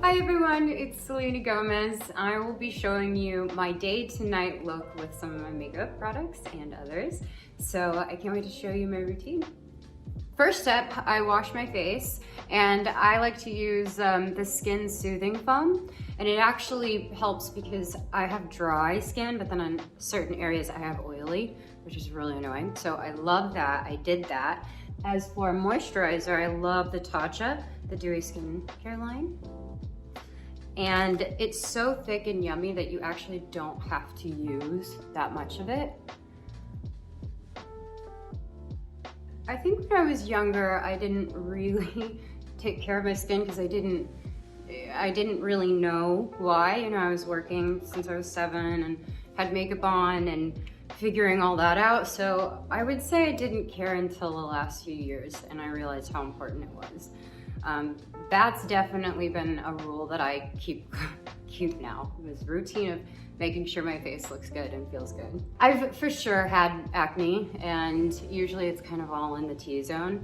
Hi everyone, it's Selena Gomez. I will be showing you my day to night look with some of my makeup products and others. So I can't wait to show you my routine. First step, I wash my face, and I like to use the Skin Soothing Foam. And it actually helps because I have dry skin, but then on certain areas I have oily, which is really annoying. So I love that, I did that. As for moisturizer, I love the Tatcha, the Dewy Skincare line. And it's so thick and yummy that you actually don't have to use that much of it. I think when I was younger, I didn't really take care of my skin because I didn't really know why. You know, I was working since I was 7 and had makeup on and figuring all that out. So I would say I didn't care until the last few years and I realized how important it was. That's definitely been a rule that I keep now. This routine of making sure my face looks good and feels good. I've for sure had acne, and usually it's kind of all in the T-zone.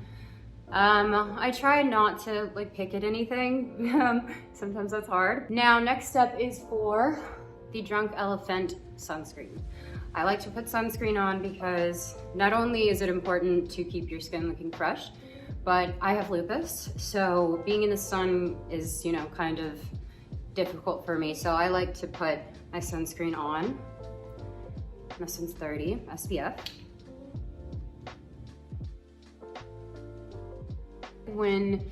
I try not to pick at anything. Sometimes that's hard. Now, next step is for the Drunk Elephant sunscreen. I like to put sunscreen on because not only is it important to keep your skin looking fresh, but I have lupus, so being in the sun is, kind of difficult for me. So I like to put my sunscreen on. This one's 30 SPF. When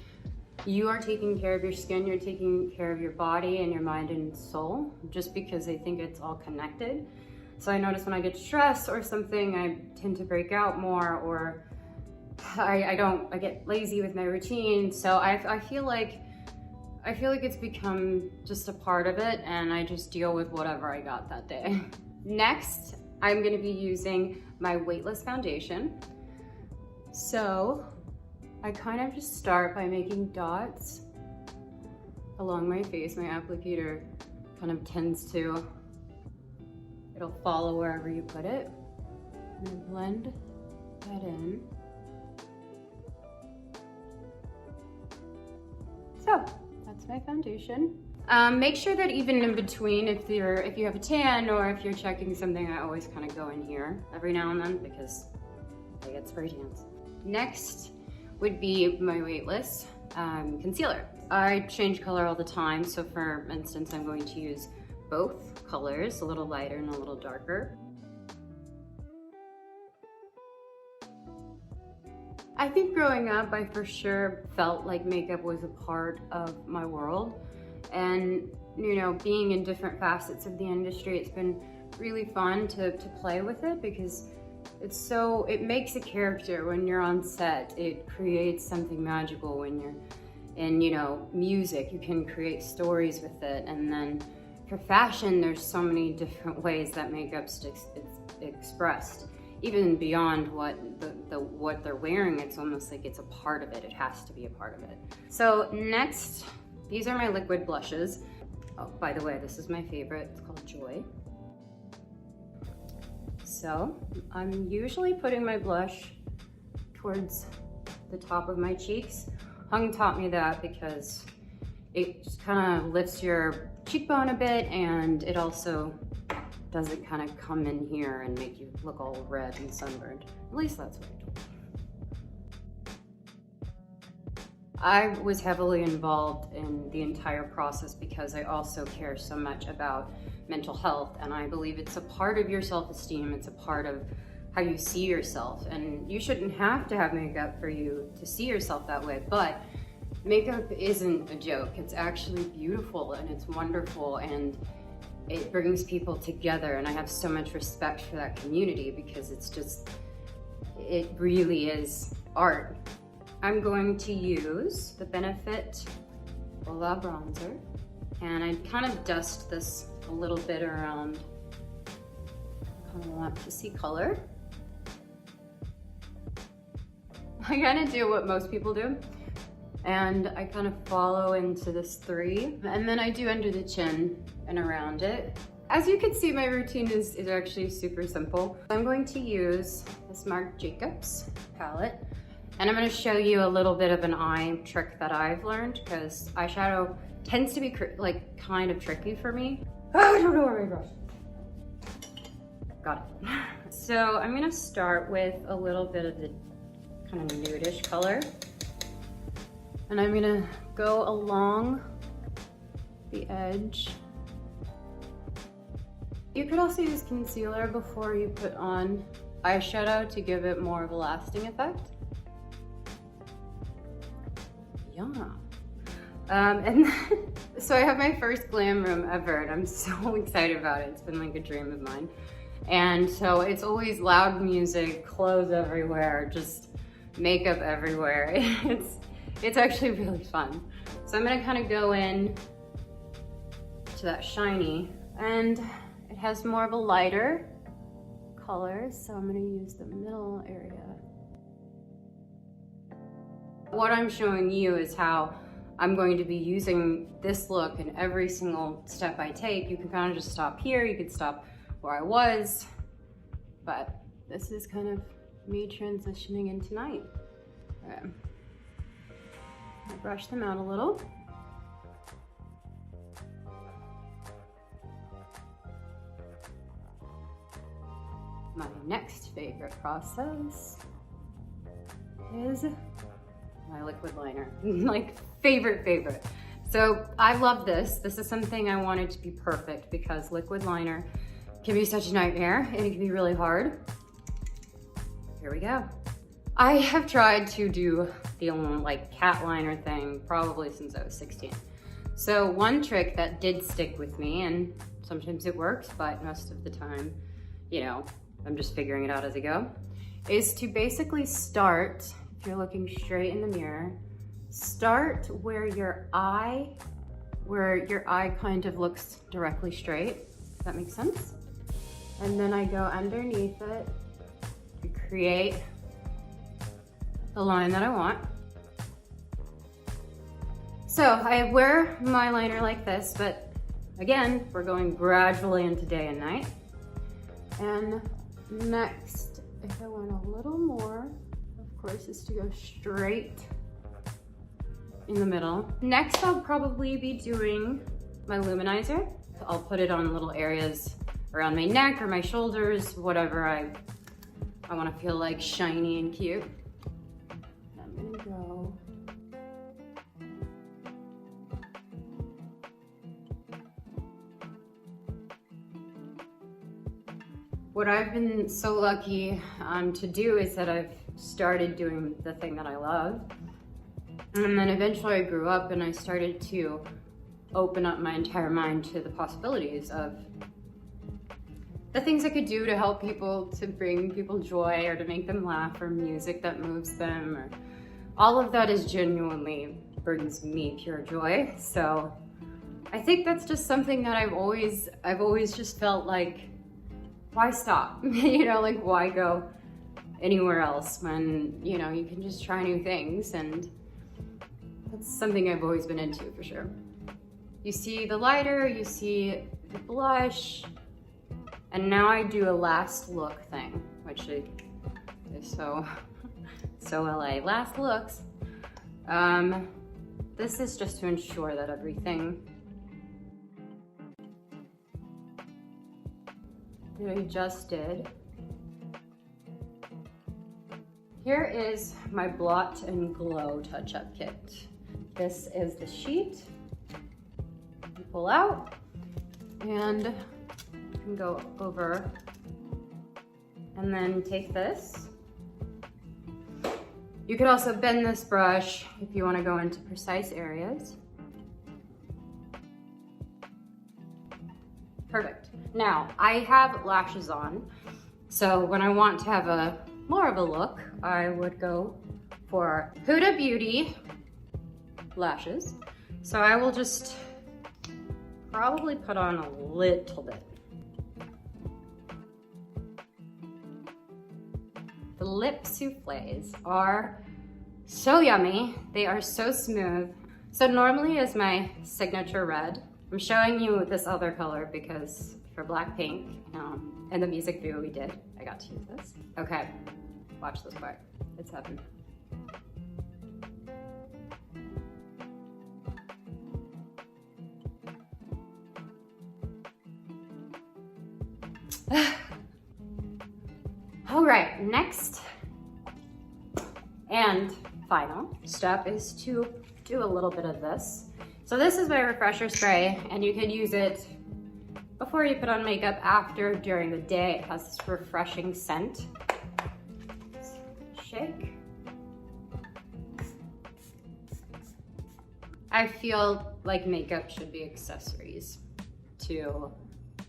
you are taking care of your skin, you're taking care of your body and your mind and soul, just because I think it's all connected. So I notice when I get stressed or something, I tend to break out more, or I get lazy with my routine. So I feel like it's become just a part of it, and I just deal with whatever I got that day. Next, I'm gonna be using my weightless foundation. So I kind of just start by making dots along my face. My applicator kind of tends to, it'll follow wherever you put it. And I blend that in. So that's my foundation. Make sure that even in between, if you have a tan or if you're checking something, I always kind of go in here every now and then because I get spray tans. Next would be my weightless concealer. I change color all the time, so for instance, I'm going to use both colors, a little lighter and a little darker. I think growing up, I for sure felt like makeup was a part of my world. And, being in different facets of the industry, it's been really fun to play with it because it makes a character when you're on set. It creates something magical when you're in, music. You can create stories with it. And then for fashion, there's so many different ways that makeup's expressed. Even beyond what they're wearing, it's almost like it's a part of it. It has to be a part of it. So next, these are my liquid blushes. Oh, by the way, this is my favorite. It's called Joy. So I'm usually putting my blush towards the top of my cheeks. Hung taught me that because it just kind of lifts your cheekbone a bit, and it also doesn't kind of come in here and make you look all red and sunburned. At least that's what I told me. I was heavily involved in the entire process because I also care so much about mental health, and I believe it's a part of your self-esteem. It's a part of how you see yourself, and you shouldn't have to have makeup for you to see yourself that way, but makeup isn't a joke. It's actually beautiful and it's wonderful, and it brings people together, and I have so much respect for that community because it really is art. I'm going to use the Benefit Voila Bronzer, and I kind of dust this a little bit around. I kind of want to see color. I kind of do what most people do, and I kind of follow into this 3, and then I do under the chin and around it. As you can see, my routine is actually super simple. I'm going to use this Marc Jacobs palette, And I'm gonna show you a little bit of an eye trick that I've learned, because eyeshadow tends to be like kind of tricky for me. Oh, I don't know where my brush is. Got it. So I'm gonna start with a little bit of the kind of nudish color. And I'm gonna go along the edge. You could also use concealer before you put on eyeshadow to give it more of a lasting effect. Yeah. And so I have my first glam room ever, and I'm so excited about it. It's been like a dream of mine. And so it's always loud music, clothes everywhere, just makeup everywhere. It's actually really fun. So I'm gonna kind of go in to that shiny, and it has more of a lighter color, so I'm gonna use the middle area. What I'm showing you is how I'm going to be using this look in every single step I take. You can kind of just stop here, you could stop where I was, but this is kind of me transitioning into night. Okay. I brush them out a little. My next favorite process is my liquid liner. Like favorite. So I love this. This is something I wanted to be perfect, because liquid liner can be such a nightmare and it can be really hard. Here we go. I have tried to do the like cat liner thing probably since I was 16. So one trick that did stick with me, and sometimes it works, but most of the time, you know, I'm just figuring it out as I go, is to basically start, if you're looking straight in the mirror, start where your eye kind of looks directly straight. Does that make sense? And then I go underneath it to create the line that I want. So I wear my liner like this, but again, we're going gradually into day and night. And next, if I want a little more, of course, is to go straight in the middle. Next, I'll probably be doing my luminizer. I'll put it on little areas around my neck or my shoulders, whatever I want to feel like shiny and cute. I'm gonna go. What I've been so lucky to do is that I've started doing the thing that I love. And then eventually I grew up and I started to open up my entire mind to the possibilities of the things I could do to help people, to bring people joy or to make them laugh, or music that moves them, or all of that is genuinely brings me pure joy. So I think that's just something that I've always just felt like, why stop? You know, like why go anywhere else when, you know, you can just try new things, and that's something I've always been into for sure. You see the lighter, you see the blush, and now I do a last look thing, which is so LA. Last looks. This is just to ensure that everything that I just did. Here is my Blot and Glow touch-up kit. This is the sheet. You pull out, and you can go over, and then take this. You could also bend this brush if you want to go into precise areas. Perfect. Now, I have lashes on, so when I want to have more of a look, I would go for Huda Beauty lashes. So I will just probably put on a little bit. The lip souffles are so yummy. They are so smooth. So normally is my signature red. I'm showing you this other color because for Blackpink, and the music video we did, I got to use this. Okay, watch this part. It's heaven. All right, next and final step is to do a little bit of this. So this is my refresher spray, and you can use it before you put on makeup, after, during the day. It has this refreshing scent. Shake. I feel like makeup should be accessories to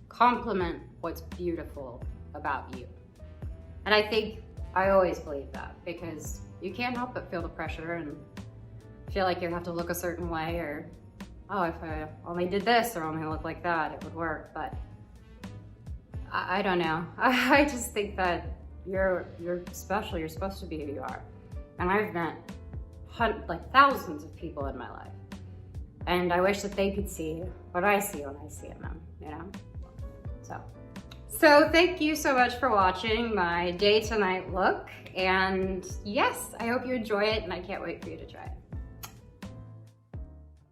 complement what's beautiful about you. And I think I always believe that, because you can't help but feel the pressure and feel like you have to look a certain way, or, oh, if I only did this or only looked like that, it would work. But I don't know. I just think that you're special. You're supposed to be who you are. And I've met like thousands of people in my life. And I wish that they could see what I see when I see them, you know? So thank you so much for watching my day to night look. And yes, I hope you enjoy it, and I can't wait for you to try it.